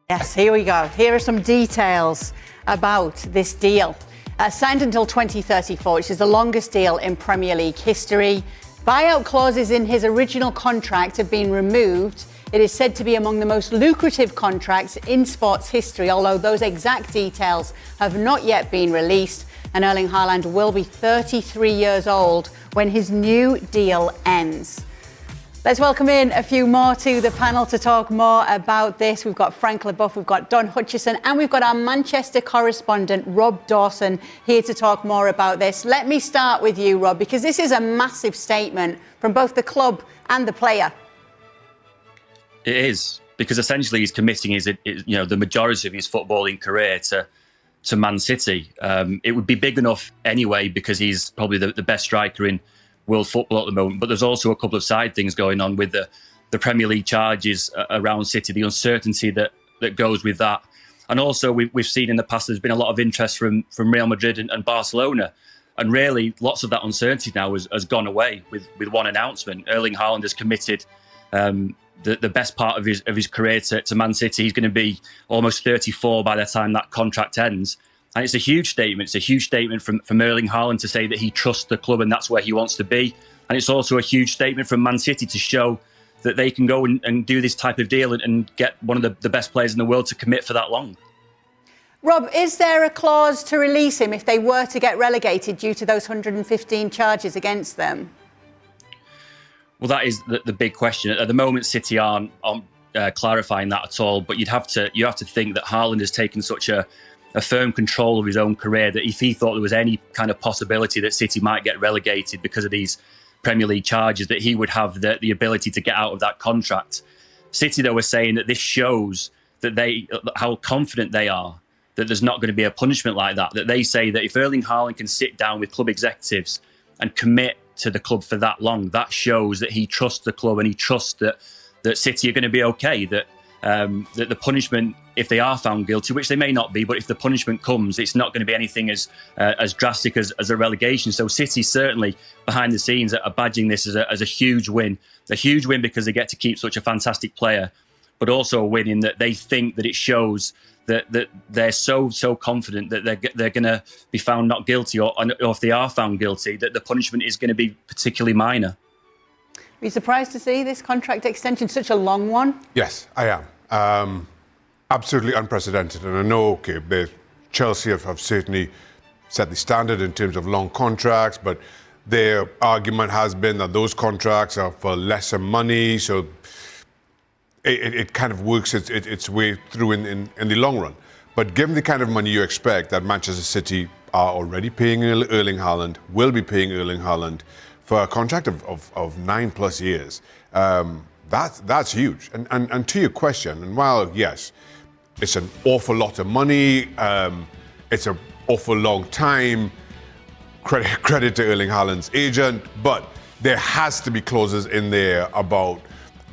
Yes, here we go. Here are some details about this deal. Signed until 2034, which is the longest deal in Premier League history. Buyout clauses in his original contract have been removed. It is said to be among the most lucrative contracts in sports history, although those exact details have not yet been released. And Erling Haaland will be 33 years old when his new deal ends. Let's welcome in a few more to the panel to talk more about this. We've got Frank LeBuff, we've got Don Hutchison, and we've got our Manchester correspondent, Rob Dawson, here to talk more about this. Let me start with you, Rob, because this is a massive statement from both the club and the player. It is, because essentially he's committing the majority of his footballing career to Man City. It would be big enough anyway because he's probably the best striker in world football at the moment. But there's also a couple of side things going on with the Premier League charges around City, the uncertainty that goes with that. And also we've seen in the past there's been a lot of interest from Real Madrid and Barcelona. And really lots of that uncertainty now has gone away with one announcement. Erling Haaland has committed the best part of his career to Man City. He's going to be almost 34 by the time that contract ends. And it's a huge statement. It's a huge statement from Erling Haaland to say that he trusts the club and that's where he wants to be. And it's also a huge statement from Man City to show that they can go and do this type of deal and get one of the best players in the world to commit for that long. Rob, is there a clause to release him if they were to get relegated due to those 115 charges against them? Well, that is the big question. At the moment, City aren't clarifying that at all. But you have to think that Haaland has taken such a firm control of his own career that if he thought there was any kind of possibility that City might get relegated because of these Premier League charges, that he would have the ability to get out of that contract. City, though, are saying that this shows that how confident they are that there's not going to be a punishment like that. That they say that if Erling Haaland can sit down with club executives and commit to the club for that long, that shows that he trusts the club and he trusts that City are going to be okay, that the punishment, if they are found guilty, which they may not be, but if the punishment comes, it's not going to be anything as drastic as a relegation. So City certainly behind the scenes are badging this as a huge win because they get to keep such a fantastic player, but also a win in that they think that it shows that they're so confident that they're going to be found not guilty, or if they are found guilty, that the punishment is going to be particularly minor. Are you surprised to see this contract extension, such a long one? Yes, I am. Absolutely unprecedented. And I know, Chelsea have certainly set the standard in terms of long contracts, but their argument has been that those contracts are for lesser money, so it kind of works its way through in the long run. But given the kind of money you expect that Manchester City are already paying Erling Haaland, will be paying Erling Haaland for a contract of 9+ years, that's huge. And to your question, and while, yes, it's an awful lot of money, it's an awful long time, credit to Erling Haaland's agent, but there has to be clauses in there about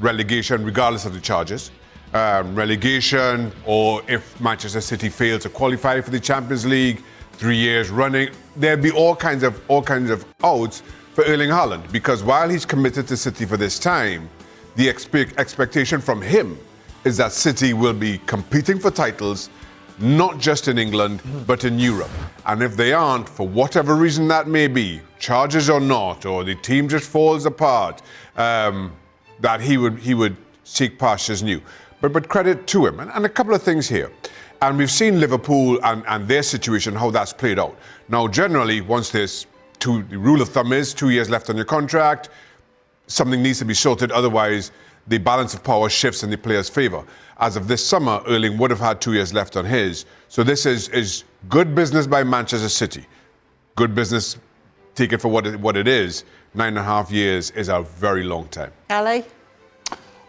relegation, regardless of the charges. Relegation, or if Manchester City fail to qualify for the Champions League 3 years running, there'd be all kinds of outs for Erling Haaland, because while he's committed to City for this time, the expectation from him is that City will be competing for titles, not just in England, but in Europe. And if they aren't, for whatever reason that may be, charges or not, or the team just falls apart, that he would seek pastures new. But credit to him. And a couple of things here. And we've seen Liverpool and their situation, how that's played out. Now, generally, once the rule of thumb is 2 years left on your contract, something needs to be sorted, otherwise the balance of power shifts in the player's favour. As of this summer, Erling would have had 2 years left on his. So this is good business by Manchester City. Good business, take it for what it is. 9.5 years is a very long time. Ali?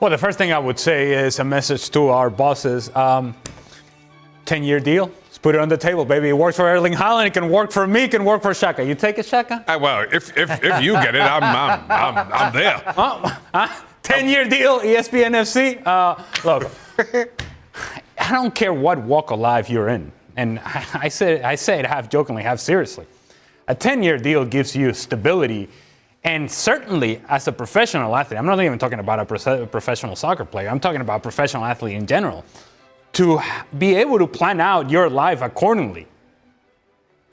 Well, the first thing I would say is a message to our bosses. 10-year deal. Let's put it on the table, baby. It works for Erling Haaland. It can work for me. It can work for Shaka. You take it, Shaka? Well, if you get it, I'm there. 10-year deal, ESPN FC. Look, I don't care what walk of life you're in, and I say it half jokingly, half seriously. A 10-year deal gives you stability, and certainly as a professional athlete, I'm not even talking about a professional soccer player. I'm talking about a professional athlete in general. to be able to plan out your life accordingly.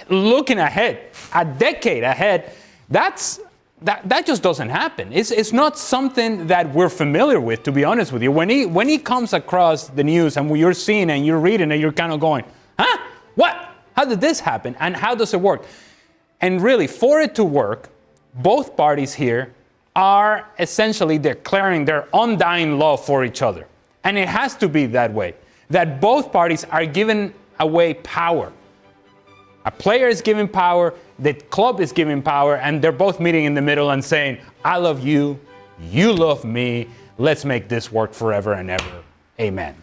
Looking ahead, a decade ahead, that just doesn't happen. It's not something that we're familiar with, to be honest with you. When he comes across the news and you're seeing and you're reading and you're kind of going, huh? What? How did this happen? And how does it work? And really, for it to work, both parties here are essentially declaring their undying love for each other. And it has to be that way, that both parties are giving away power. A player is giving power, the club is giving power, and they're both meeting in the middle and saying, I love you, you love me, let's make this work forever and ever. Amen.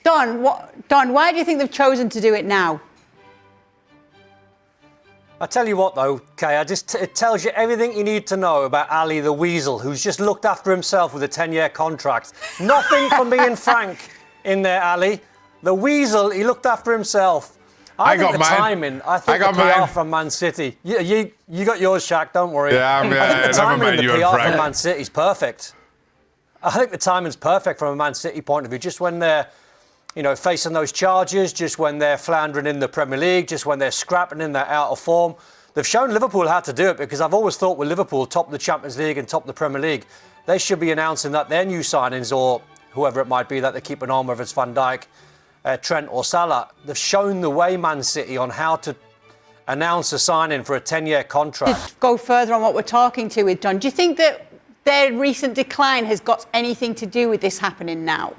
Don, why do you think they've chosen to do it now? I tell you what though, Kay, it tells you everything you need to know about Ali the Weasel, who's just looked after himself with a 10-year contract. Nothing from being frank in there, Ali. The Weasel, he looked after himself. I think the PR from Man City. You got yours, Shaq, don't worry. Yeah, I think the timing in the PR from Man City is perfect. I think the timing's perfect from a Man City point of view, just when they're facing those charges, just when they're floundering in the Premier League, just when they're scrapping in, they're out of form. They've shown Liverpool how to do it, because I've always thought with Liverpool, top the Champions League and top the Premier League, they should be announcing that their new signings, or whoever it might be that they keep an on, whether it's Van Dijk, Trent or Salah, they've shown the way, Man City, on how to announce a signing for a 10-year contract. To go further on what we're talking to with Don, do you think that their recent decline has got anything to do with this happening now?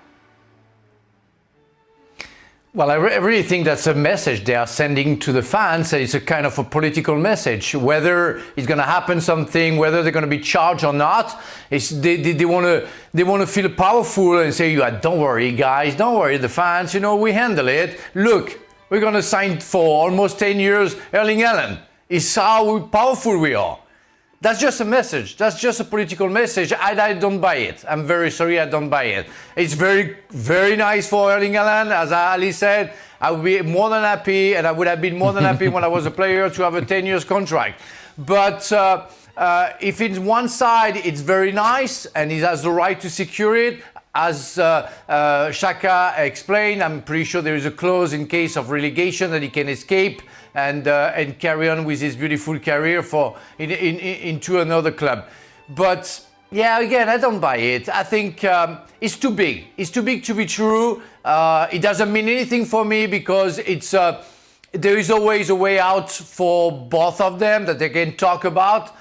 Well, I really think that's a message they are sending to the fans. It's a kind of a political message. Whether it's going to happen something, whether they're going to be charged or not, they want to feel powerful and say, don't worry, guys, don't worry, the fans, we handle it. Look, we're going to sign for almost 10 years Erling Haaland. It's how powerful we are. That's just a message. That's just a political message. I don't buy it. I'm very sorry, I don't buy it. It's very, very nice for Erling Haaland. As Ali said, I would be more than happy, and I would have been more than happy when I was a player to have a 10 years contract. But if it's one side, it's very nice, and he has the right to secure it. As Shaka explained, I'm pretty sure there is a clause in case of relegation that he can escape and carry on with his beautiful career into another club. But yeah, again, I don't buy it. I think it's too big. It's too big to be true. It doesn't mean anything for me, because there is always a way out for both of them that they can talk about.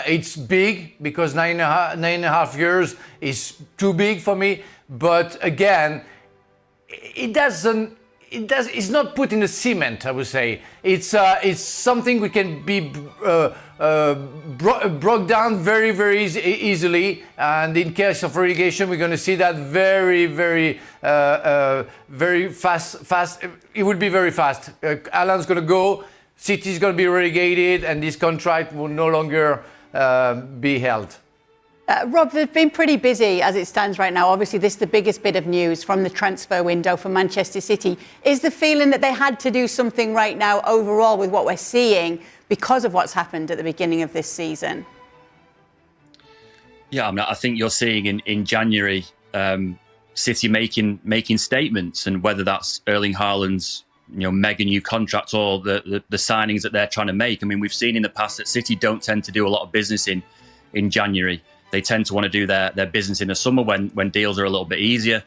It's big, because 9.5 years is too big for me. But again, it's not put in the cement, I would say. It's something we can be broke down very, very easily. And in case of relegation, we're going to see that very, very, very fast. It will be very fast. Alan's going to go. City's going to be relegated, and this contract will no longer be held. Rob, they've been pretty busy as it stands right now. Obviously, this is the biggest bit of news from the transfer window for Manchester City. Is the feeling that they had to do something right now overall with what we're seeing because of what's happened at the beginning of this season? Yeah, I think you're seeing in January City making statements, and whether that's Erling Haaland's mega new contract or the signings that they're trying to make. I mean, we've seen in the past that City don't tend to do a lot of business in January. They tend to want to do their business in the summer when deals are a little bit easier.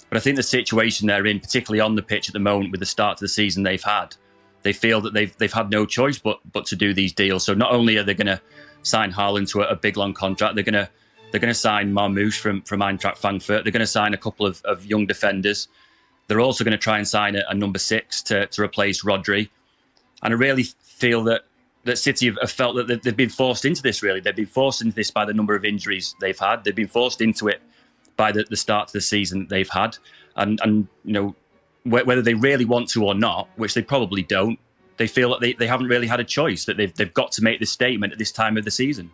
But I think the situation they're in, particularly on the pitch at the moment with the start to the season they've had, they feel that they've had no choice but to do these deals. So not only are they going to sign Haaland to a big long contract, they're going to sign Marmoush from Eintracht Frankfurt. They're going to sign a couple of young defenders. They're also going to try and sign a number 6 to replace Rodri. And I really feel that City have felt that they've been forced into this, really. They've been forced into this by the number of injuries they've had. They've been forced into it by the start to the season they've had. And whether they really want to or not, which they probably don't, they feel that they haven't really had a choice, that they've got to make this statement at this time of the season.